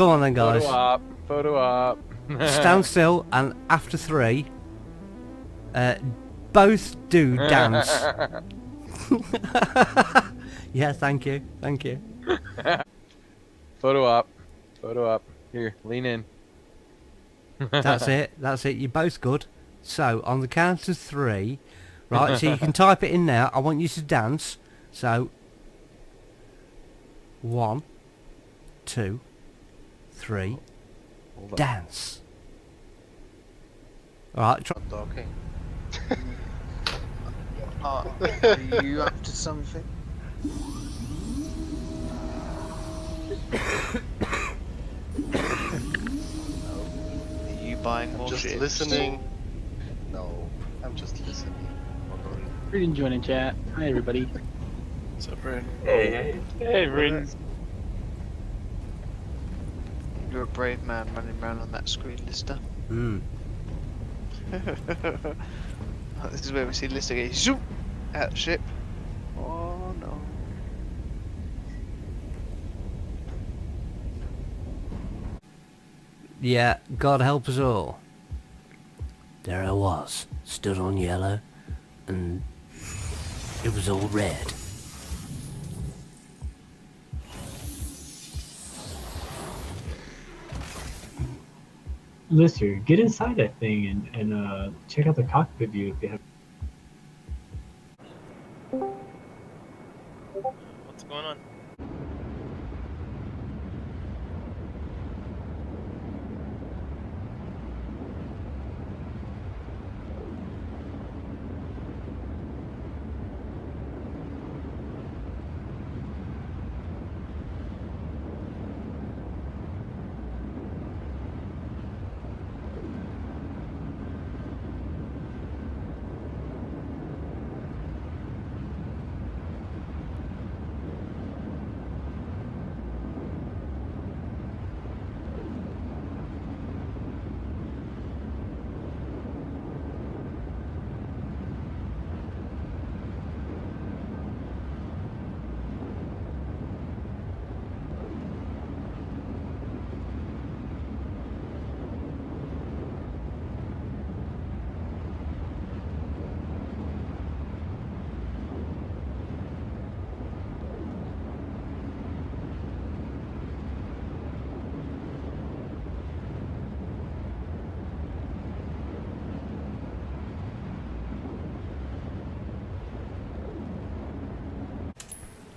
Come on then, guys. Photo up. Photo up. Stand still, and after 3, both do dance. Yeah, thank you. Thank you. Photo up. Photo up. Here, lean in. That's it. That's it. You're both good. So, on the count of 3, right, so you can type it in now. I want you to dance. So, 1, 2, 3, Hold on. dance. Alright, try. Okay. Are you up to something? Are you buying more Just ships? listening. No, I'm just listening. Reading joining chat. Hi everybody. What's up, Bryn? Hey. Hey Reading. You're a brave man running around on that screen, Lister. This is where we see Lister get zoom out the ship. Oh no. Yeah, God help us all. There I was, stood on yellow, and it was all red. Lister, get inside that thing and check out the cockpit view if you have. What's going on?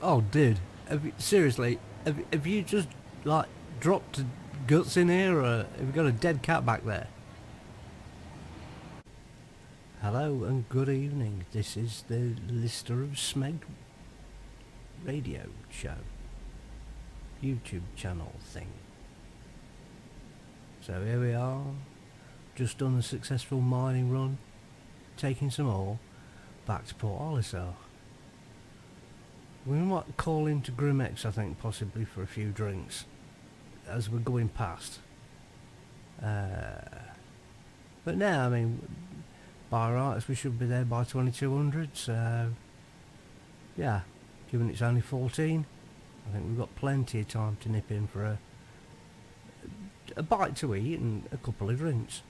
Oh, dude, seriously, have you just, like, dropped guts in here, or have you got a dead cat back there? Hello and good evening. This is the Lister-of-Smeg radio show, YouTube channel thing. So here we are, just done a successful mining run, taking some ore back to Port Olisar. We might call into Grimex, I think, possibly for a few drinks as we're going past. But now, I mean, by rights we should be there by 2200, so yeah, given it's only 14, I think we've got plenty of time to nip in for a bite to eat and a couple of drinks.